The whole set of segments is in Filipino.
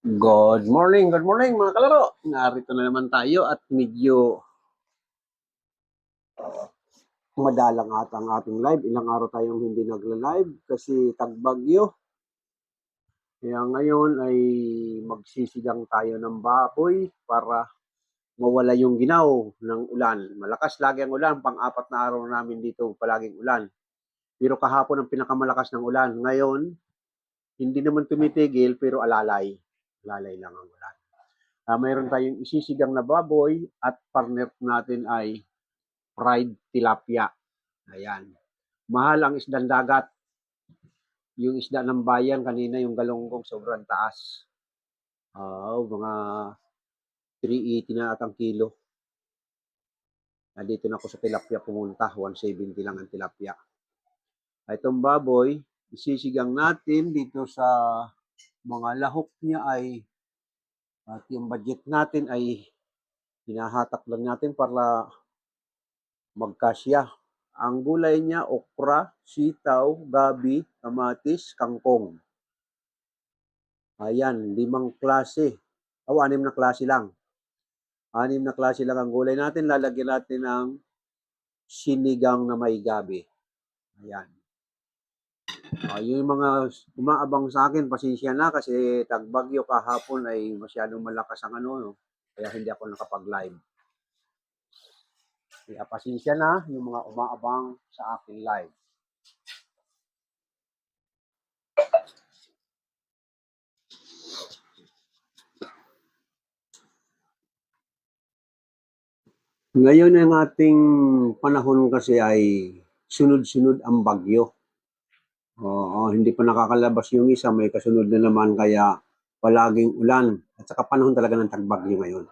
Good morning mga kalaro. Narito na naman tayo at medyo madalang ata ang ating live. Ilang araw tayong hindi nagla-live kasi tagbagyo. Kaya ngayon ay magsisigang tayo ng baboy para mawala yung ginaw ng ulan. Malakas lagi ang ulan, pang-apat na araw namin dito palaging ulan. Pero kahapon ang pinakamalakas ng ulan. Ngayon, hindi naman tumitigil pero alalay. Alalay lang ang ulan. Mayroon tayong isisigang na baboy at partner natin ay fried tilapia. Ayan. Mahal ang isdang dagat. Yung isda ng bayan kanina, yung galonggong sobrang taas. Mga 380 na at ang kilo. Nandito na ako sa tilapia pumunta. 170 lang ang tilapia. Itong baboy, isisigang natin dito sa mga lahok niya ay at yung budget natin ay hinahatak lang natin para magkasya. Ang gulay niya, okra, sitaw, gabi, kamatis, kangkong. Ayan, 5 klase. 6 na klase lang. 6 na klase lang ang gulay natin. Lalagyan natin ng sinigang na may gabi. Ayan. Yung mga umaabang sa akin, pasensya na kasi tagbagyo kahapon ay masyadong malakas ang no? Kaya hindi ako nakapag-live. Kaya pasensya na yung mga umaabang sa aking live. Ngayon ang ating panahon kasi ay sunod-sunod ang bagyo. Hindi pa nakakalabas yung isa, may kasunod na naman kaya palaging ulan. At saka panahon talaga ng tagbagyo ngayon.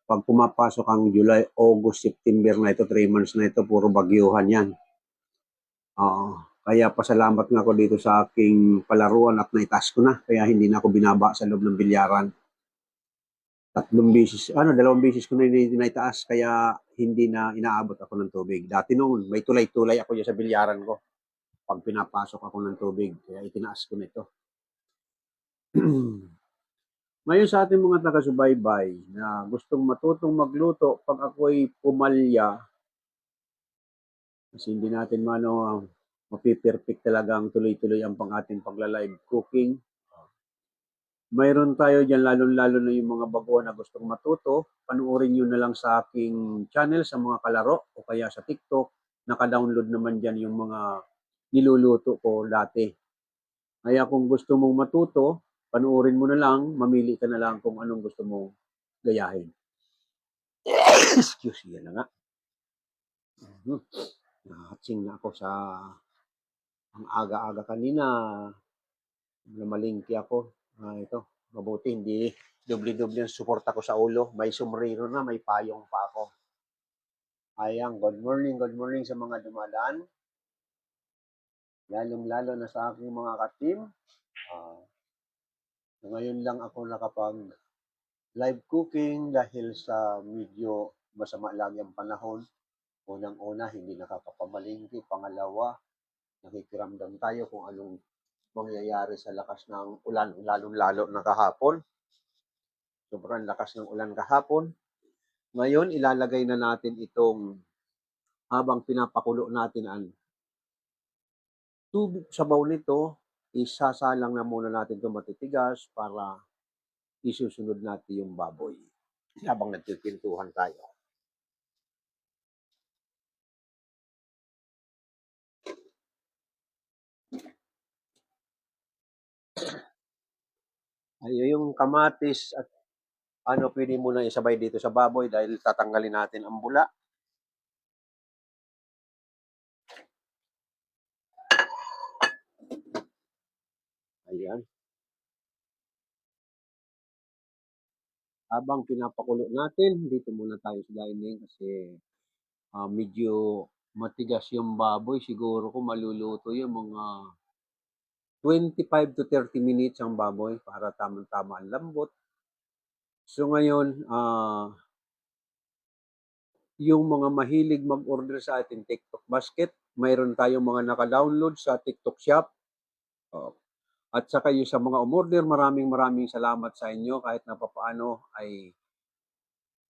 Pag pumapasok ang July, August, September na ito, 3 months na ito, puro bagyuhan yan. Kaya pasalamat nga ako dito sa aking palaruan at naitaas ko na. Kaya hindi na ako binaba sa loob ng bilyaran. 2 beses ko na naitaas kaya hindi na inaabot ako ng tubig. Dati noon, may tulay-tulay ako dyan sa bilyaran ko pag pinapasok ako ng tubig. Kaya itinaas ko nito. Ngayon sa ating mga taga-subaybay na gustong matutong magluto pag ako'y pumalya, kasi hindi natin mapiperfect talaga ang tuloy-tuloy ang ating pagla-live cooking. Mayroon tayo dyan, lalo-lalo na yung mga baguhan na gustong matuto. Panuorin nyo na lang sa aking channel sa mga kalaro o kaya sa TikTok. Naka-download naman dyan yung mga niluluto ko dati. Kaya kung gusto mong matuto, panuorin mo na lang, mamili ka na lang kung anong gusto mong gayahin. Excuse me, yan na nga. Nahatsing na ako sa ang aga-aga kanina. Namalingki ako. Ito, mabuti hindi doble-doble ang suporta ko sa ulo. May sombrero na, may payong pa ako. Ayan, good morning sa mga dumadaan. Lalong-lalo na sa aking mga ka-team. Ngayon lang ako nakapag live cooking dahil sa medyo masama lagi ang panahon. Unang-una, hindi nakakapamalingki. Pangalawa, nakikiramdam tayo kung anong mangyayari sa lakas ng ulan, lalong-lalo na kahapon. Sobrang lakas ng ulan kahapon. Ngayon, ilalagay na natin itong habang pinapakulo natin ang tubig sa bowl nito, isasalang na muna natin ito matitigas para isusunod natin yung baboy habang nagpipintuhan tayo. Ay, yung kamatis at pwede mo na isabay dito sa baboy dahil tatanggalin natin ang bula. Ayan. Habang pinapakulo natin, dito muna tayo sa dining kasi medyo matigas yung baboy. Siguro ko maluluto yung mga 25 to 30 minutes ang baboy para tamang-tama ang lambot. So ngayon, yung mga mahilig mag-order sa ating TikTok basket, mayroon tayong mga naka-download sa TikTok shop. At saka yung sa mga umorder, maraming salamat sa inyo kahit na papaano ay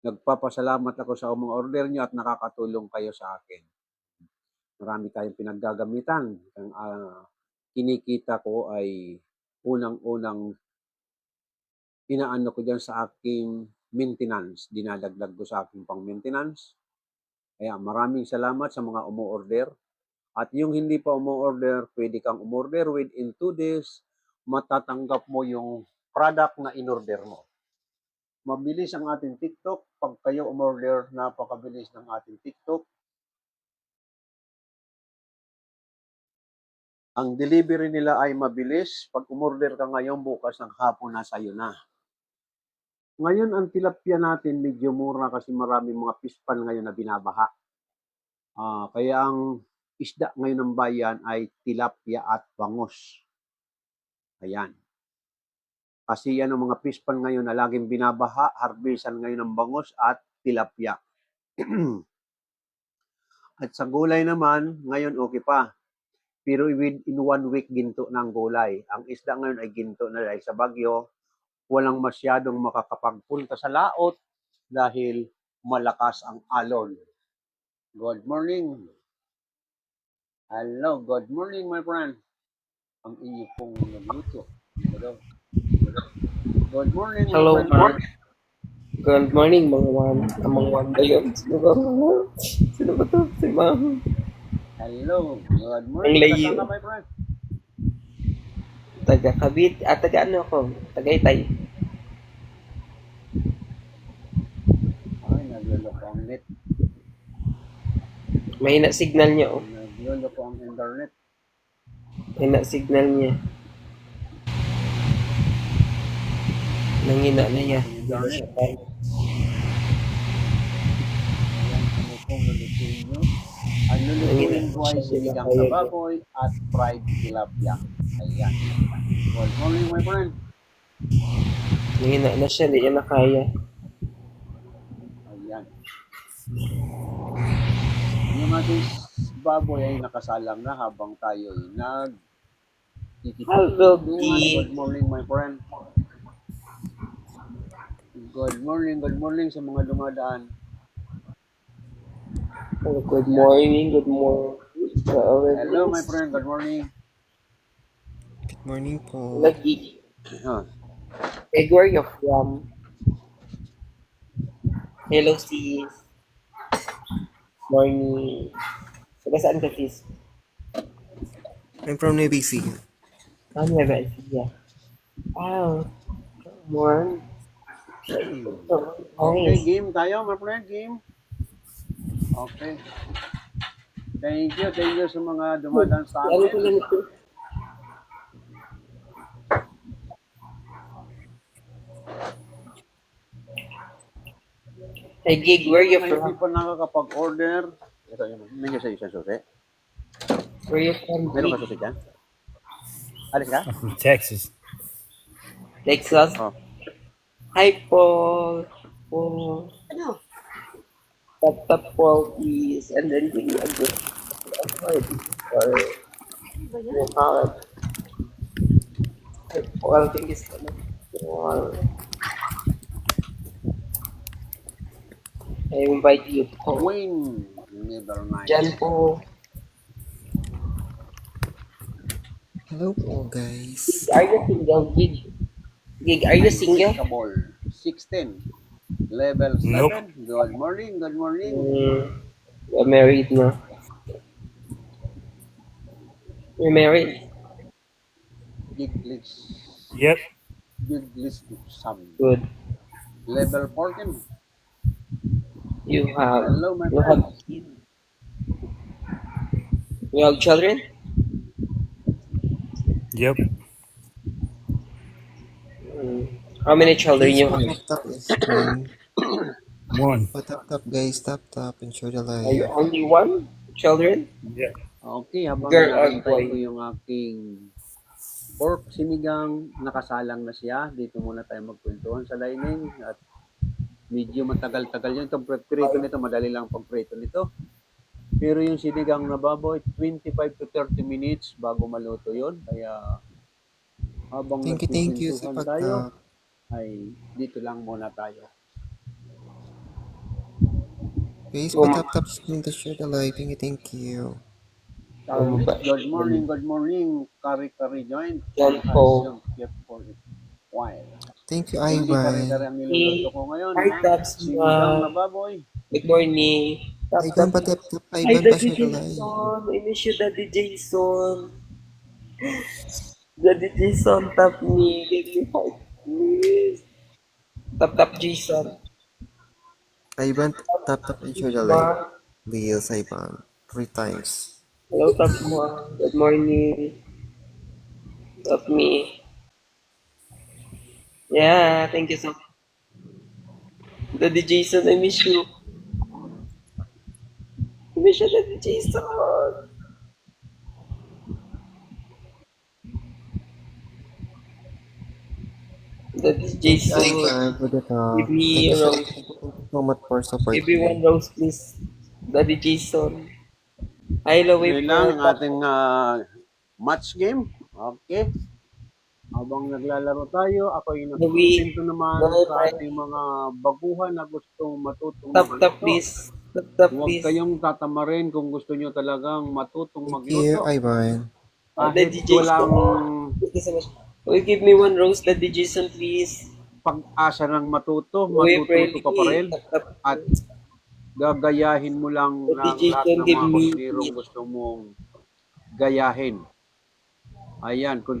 nagpapasalamat ako sa mga order niyo at nakakatulong kayo sa akin. Marami tayong pinaggagamitan. Ang kinikita ko ay unang-unang inaano ko diyan sa aking maintenance, dinadagdag ko sa aking pang-maintenance. Kaya maraming salamat sa mga umo-order. At yung hindi pa umo-order, pwede kang umorder within 2 days, matatanggap mo yung product na in-order mo. Mabilis ang ating TikTok. Pag kayo umorder, napakabilis ng ating TikTok. Ang delivery nila ay mabilis. Pag umorder ka ngayon, bukas ng hapon nasa iyo na. Ngayon, ang tilapia natin medyo mura kasi maraming mga pispan ngayon na binabaha. Kaya ang isda ngayon ng bayan ay tilapia at bangus. Ayan. Kasi yan ang mga pispan ngayon na laging binabaha, harbisan ngayon ng bangus at tilapia. At sa gulay naman, ngayon okay pa. Pero in 1 week ginto ng gulay. Ang isda ngayon ay ginto na dahil sa bagyo. Walang masyadong makakapagpunta sa laot dahil malakas ang alon. Good morning. Hello, good morning my friend. Ang inyo pong nagluto. Good morning. Hello, Mark. Good morning, mga one. Among one ba yun? Sino ba? Sino ba to? Si Ma'am. Hello, good morning. Ang layo. Kasama my friend. Taga Kabit. Taga ano ako? Tagaytay. Ay, nagluloko ang net. Mahina signal niya, oh. Nagluloko ang internet. Mahina signal niya. Nangina na niya. Internet. Ayan, ano pong lulutuin nyo? Ang lulutuin ko ay sinigang sa baboy at fried tilapia. Ayan. Good morning, my friend. Nangina na siya. Hindi niya na kaya. Ayan. Yung ating baboy ay nakasalang na habang tayo ay Hello, Good morning, my friend. Good morning sa mga dumadaan. Oh, good morning. Good morning. Hello, my friend. Good morning. Good morning po. Lagi. Hey, where are you from? Hello, sis. Morning. Taga saan ka, sis? I'm from Nueva Ecija. Nueva Ecija. Wow. Morning. Okay, game tayo, my friend. Game. Okay. Thank you sa mga dumadaan sa Ano amin. ko lang ito? Hey, Gig, where you Hindi from? pa nakakapag-order. Ito yun. Medyo sa isang susi. Where you from, Meron ka Gig? susi dyan? Alis ka? I'm from Texas. Texas? Oh. Hi, Paul. Paul. Ano? Tap, Paul, please. And then give me a good word. Or you call it. Hi, Paul, thank you so much. Paul. I invite you, Paul. Wayne. Never mind. Jan po. Hello po, guys. Are you single, Gig? Gig, are you single? 16. Level 7. Nope. Good morning. You're married na. You're married? Gigless. Yep. Gigless some. Good. Level 14. You have. Hello, my You friend. have kids. You have children? Yep. How many children you have? Tap is screen. One. Tap guys, tap and show the Are you live. only one children? Yeah. Okay, habang Girl or inaantay boy? ko yung aking pork sinigang, nakasalang na siya. Dito muna tayo magkwentuhan sa dining at medyo matagal-tagal yun. Itong prito nito, madali lang pang prito nito. Pero yung sinigang na baboy, 25 to 30 minutes bago maluto yun. Kaya Habang Thank you sa nagpipintuhan tayo, pagtap. ay dito lang muna tayo. Guys, Guma- patap-tap screen to share the live. Thank you. Gumaba. Good morning, kari-kari joint. Yan Who has po. yung kept for it while. Thank you, Hindi kari-kari Ivan. ang niluluto ko ngayon, Hi, ha? Taps. Sinigang na baboy. Good morning. Tap, Ivan, tap. patap-tap. Hi, Ivan, Daddy pa-share the live. Jason. I miss you, Daddy Jason. Daddy Jason, tap me. Give me heart, please. Tap, tap, Jason. Ivan, tap-tap and share the live. Ma. Please, Ivan. 3 times. Hello, tap mo. Good morning. Tap me. Yeah, thank you so much. Daddy Jason, I miss you. I miss you, Daddy Jason. Daddy Thank you, Jason, Ivan, for the give top. me Thank you a so, rose. so much for Give me one supporting. rose, please. Daddy Jason. Hi, Lowe Yun lang po. ang ating match game. Okay. Habang naglalaro tayo, ako'y Lowe. nagpipinto naman Lowe, sa ating mga baguhan na gustong matutong tap, tap, magluto. please. Tap, tap, Huwag please. kayong tatamarin kung gusto nyo talagang matutong Thank you, magluto. Ivan. Kahit Daddy Jason. walang Thank you so much. Will you give me one rose, Daddy Jason, please? pag-asa ng matuto, Lowe, matututo ka pa rin. Tap, tap. At gagayahin mo lang Daddy lahat Jason, ng give mga me. kutnirong gusto mong gayahin. Ayan, kung